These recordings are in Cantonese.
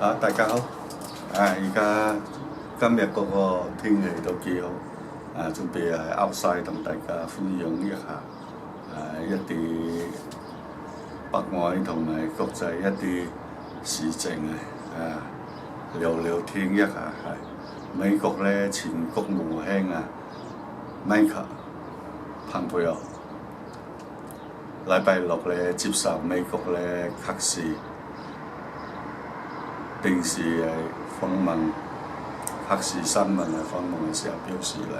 大家好。而家今日嗰個天氣都幾好。準備係 outside 同大家分享一下一啲北外同埋國際一啲事情聊聊天一下。美國咧前國務卿Mike Pompeo禮拜六咧接受美國咧測試電視訪問測試新聞訪問嘅時候表示咧，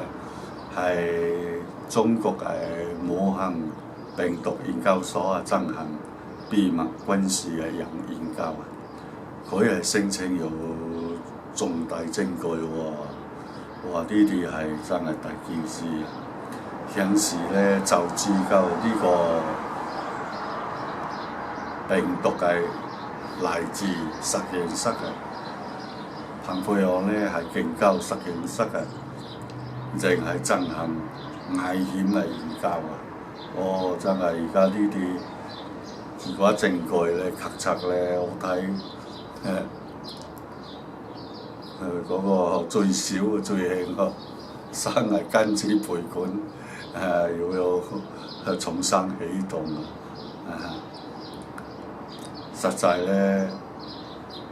係中國武漢病毒研究所進行秘密軍事嘅研究佢係聲稱有重大證據喎。哇！呢啲係真係大件事顯示咧就知道呢個病毒係來自實驗室彭佩奧咧係警告實驗室淨係進行危險嘅研究真係而家呢啲如果證據咧確鑿咧，我睇嗰個最少嘅最輕生係根治賠款要重新起動實際咧，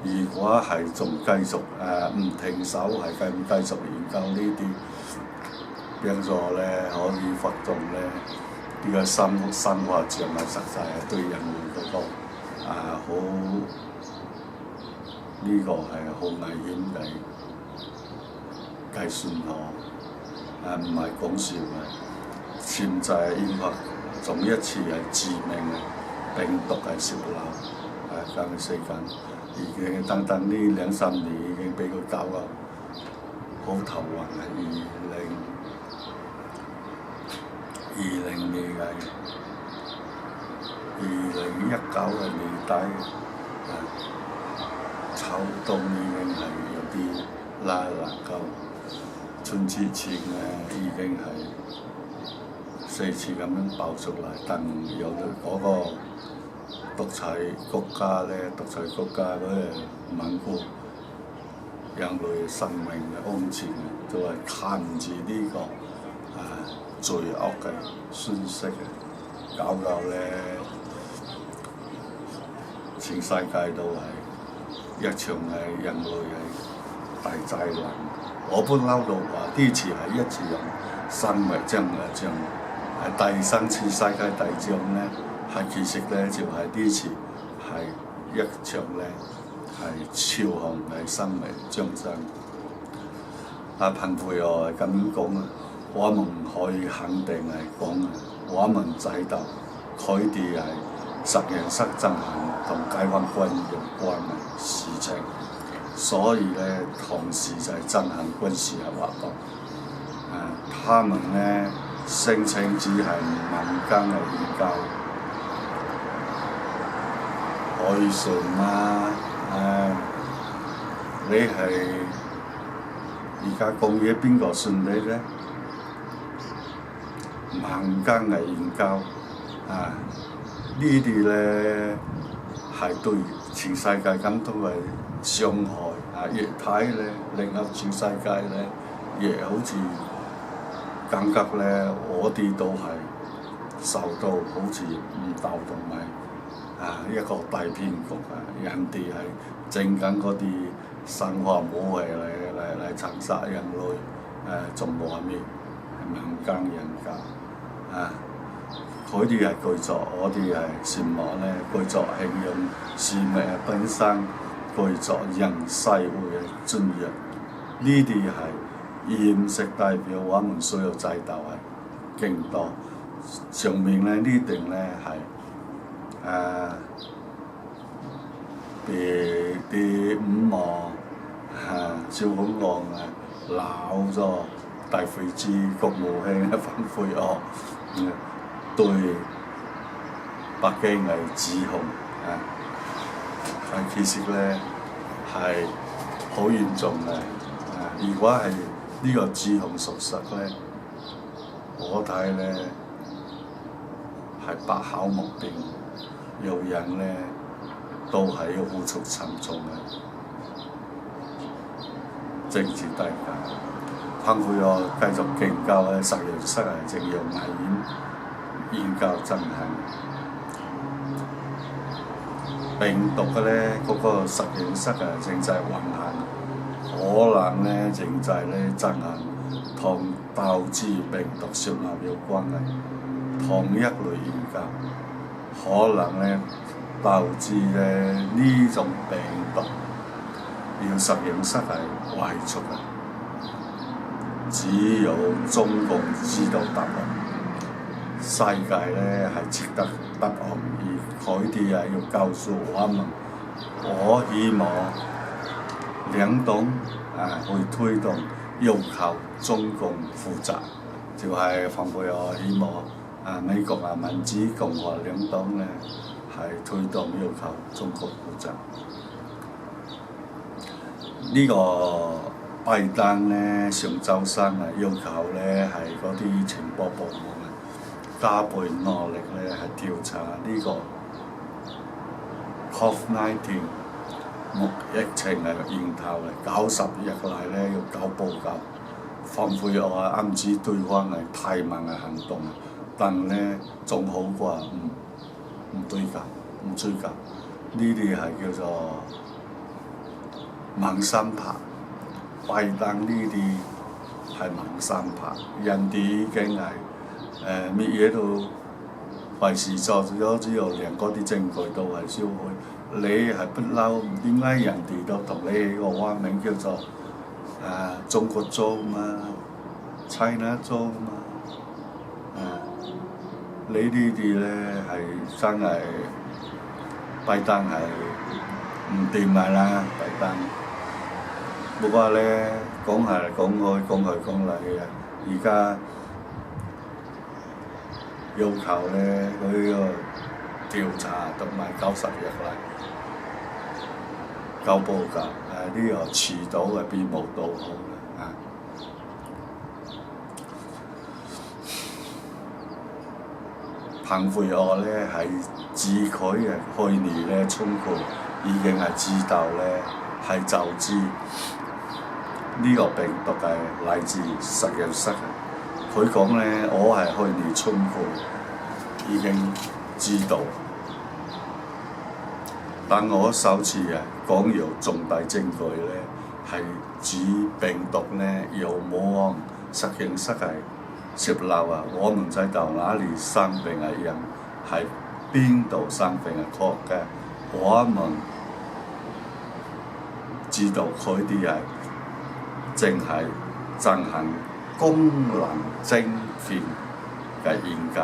如果係仲繼續唔停手，係繼續研究呢啲病咗咧，可以發動咧呢個生化障礙，實際係對人類嗰個好呢個係好危險嘅計算唔係講笑嘅，潛在引發仲一次係致命嘅病毒係泄漏。咁嘅時間已經等呢2-3年已經俾佢搞到好頭暈2020年2019嘅年底秋冬已經係有啲拉難夠，春節前已經係4次咁樣爆出嚟，但有嗰個獨裁國家嗰啲罔顧人類生命嘅安全就係看住呢個罪惡嘅宣泄搞到咧全世界都係一場係人類係大災難。我本嬲到話呢次係一次用生物將係第三次世界大戰咧。其實咧就係呢次係一場咧係超雄嘅生命戰爭。彭佩奧係咁樣講我們可以肯定係講我們知道佢哋係實驗室進行同解放軍有關嘅事情，所以咧同時就係進行軍事嘅活動。他們咧聲稱只係民間嘅研究。可以信嗎？你係而家講嘢邊個信你咧？民間嘅研究呢啲咧係對全世界咁都係傷害越睇咧，令到全世界咧亦好似感覺咧，我哋都係受到好似誤導同埋。一個大騙局人哋係整緊嗰啲生化武器嚟殘殺人類，仲話咩民間研究佢哋係巨作，我哋係羨慕咧巨作形容事物本身，巨作人世會嘅尊嚴，呢啲係現實代表我們所有制度係勁多上面咧呢定咧係。第5幕趙孔昂鬧咗大飛機國務卿彭佩奧對北京嘅指控其實咧係好嚴重嘅。如果係呢個指控屬實咧，我睇咧係百口莫辯。有人咧都係要付出沉重嘅政治代價。彭會我繼續研究嘅實驗室正用危險研究進行病毒嘅嗰個實驗室正在運行，可能正在進行同導致病毒泄漏有關嘅同一類研究，可能導致呢種病毒要實驗室遺除嘅。只有中共知道答案，世界係值得答案，而佢哋要告訴我們。我希望兩黨去推動要求中共負責，就係反對我希望美國民主共和兩黨係推動要求中國負責。呢個拜登上週三要求係嗰啲情報部門加倍努力係調查呢個 COVID-19 疫情源頭90日嚟要搞報告，反悔我暗指對方係太慢嘅行動，但仲好過唔追究，唔追究，呢啲係叫做盲心拍。拜登呢啲係盲心拍，人哋已經係乜嘢都費事做咗之後，連嗰啲證據都係銷毀。你係不嬲，點解人哋都同你起個花名叫做中國裝嘛 ，China 裝嘛？你呢啲係真係拜登係唔掂㗎啦，拜登。不過講係講去講去講嚟而家要求佢個調查同埋90日嚟交報告，呢個遲到嘅比冇到好嘅彭會我係指佢嘅去年中國已經係知道係就知。呢個病毒係嚟自實驗室嘅。佢講我係去年春季已經知道，但我首次講有重大證據係指病毒有冇實驗室係泄漏我唔知道哪裡生病嘅人係邊度生病嘅國家，我們知道佢哋係正係進行功能晶片嘅研究，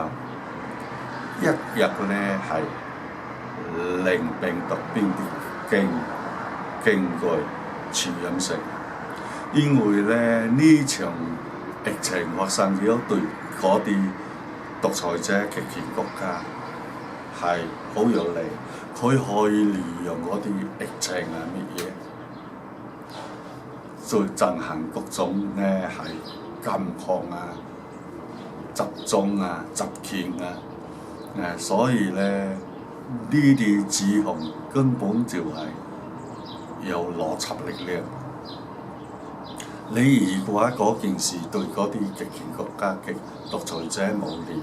一日係令病毒邊啲經過傳染性，因為呢場疫情發生咗對嗰啲獨裁者極權國家係好有利，佢可以利用嗰啲疫情乜嘢。再進行各種係禁控集中集權所以呢啲指控根本就係有邏輯力量。你如果嗰件事對嗰啲極權國家嘅獨裁者冇利，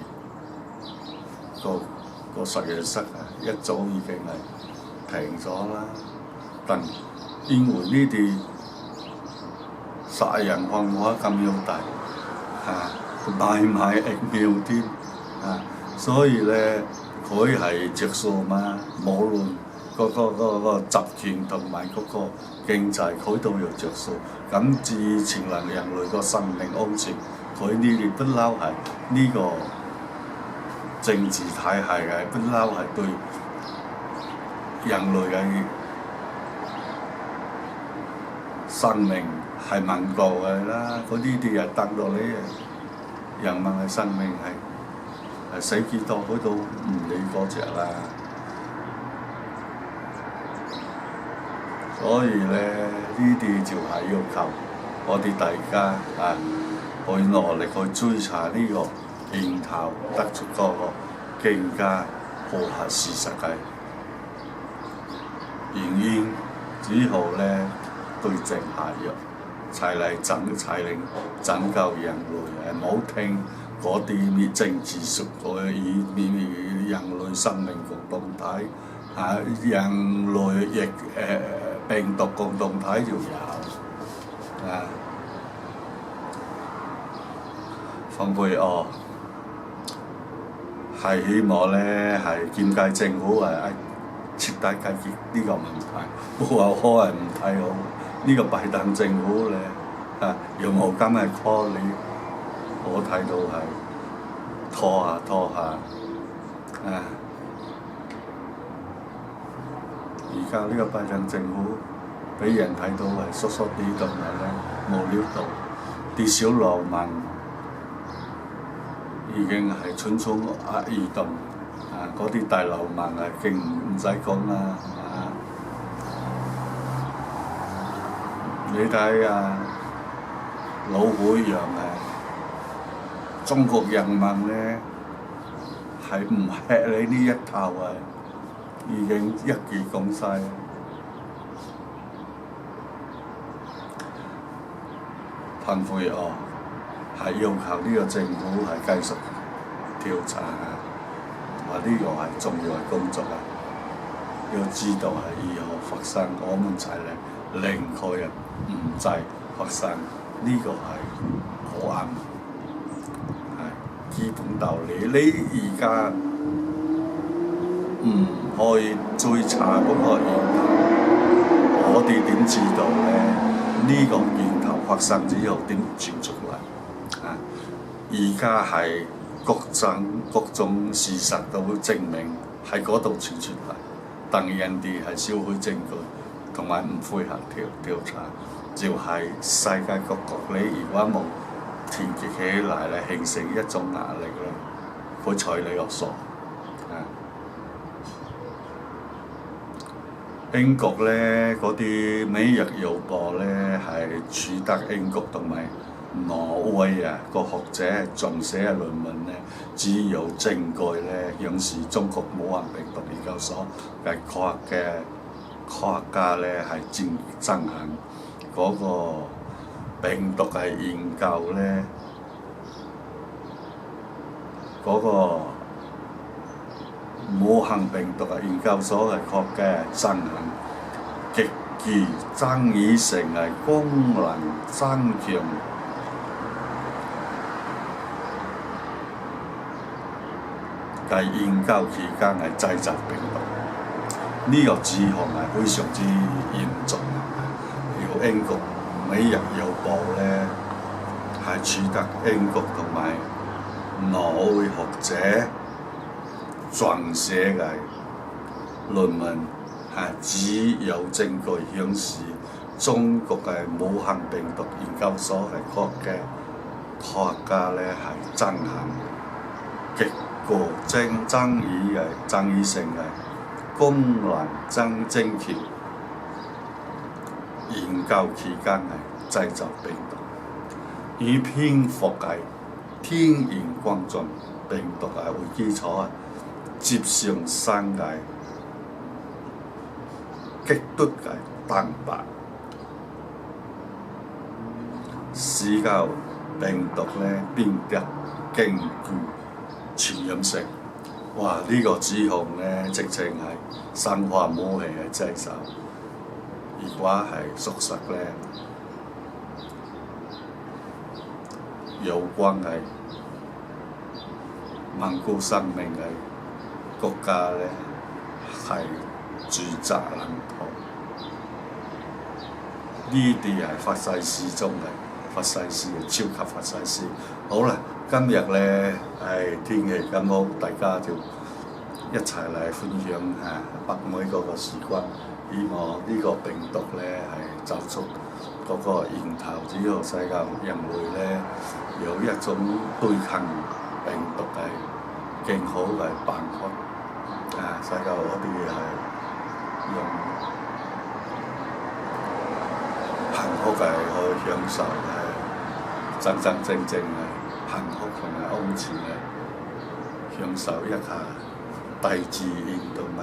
個實驗室一早已經係停咗啦。但因為呢啲殺人放火咁要大買疫苗添所以佢係着數嘛。無論嗰個集權同埋嗰個經濟，佢都有着數。咁至前能人類個生命安全，佢呢啲不嬲係呢個政治體系嘅不嬲係對人類嘅生命係問過嘅啦，嗰呢啲人得落嚟人民嘅生命係死幾多佢都唔理嗰隻啦。所以呢啲就係要求我哋大家去努力去追查呢個源頭，得出嗰個更加符合事實嘅原因之後對症下藥。才嚟拯救人類，唔好聽嗰啲政治術語，以人類生命共同體人類病毒共同體就有蓬佩奧係希望咧係現屆政府徹底解決呢個問題，冇話可能唔睇好呢個拜登政府咧用毛巾係 call 你，我睇到係拖下而家呢個拜登政府俾人睇到係疏疏啲同埋咧冇料到，啲小流氓已經係蠢蠢欲動，嗰啲大流氓係勁唔使講啦，你睇老虎一樣中國人民咧係唔吃你呢一套已經一語講晒。蓬佩奧係要求呢個政府係繼續調查話呢個係重要嘅工作要知道係如何發生，我們就係令佢唔再發生，呢個係好啱，係基本道理。你而家唔去追查嗰個源頭，我哋點知道咧？呢個源頭發生之後點傳出嚟？而家係各種事實都會證明喺嗰度傳出嚟，但人哋係銷毀證據，同埋唔配合調查，就係世界各國你如果冇團結起嚟咧，形成一種壓力咧，佢睬你個傻。英國咧嗰啲《每日郵報》咧係取得英國同埋挪威個學者仲寫嘅論文咧，只有證據咧顯示中國武漢病毒研究所嘅科學家咧係進行嗰個病毒嘅研究咧，嗰個武漢病毒嘅研究所嘅科學家進行極具爭議性嘅功能增強嘅研究期間係製造病毒，呢個指控係非常之嚴重。由英國《每日郵報》咧係取得英國同埋挪威學者撰寫嘅論文係只有證據顯示中國嘅武漢病毒研究所嘅科學家咧係進行極具爭議性嘅功能增強研究期間係製造病毒，以蝙蝠嘅天然冠狀病毒為基礎接上新嘅極端嘅蛋白，使到病毒咧變得更具傳染性。哇！呢個指控咧，直情係生化武器嘅製造。如果係屬實咧，有關係罔顧生命嘅國家咧，係罪責難逃。呢啲係法西斯中嘅法西斯，超級法西斯。好啦，今日咧天氣咁好，大家就一齊嚟分享北美嗰個時光。希望呢個病毒咧係走出嗰個源頭，之後世界人類咧有一種對抗病毒嘅更好嘅辦法。世界嗰啲係用幸福嘅去享受真正嘅幸福同埋安全嘅享受一下大自然同埋。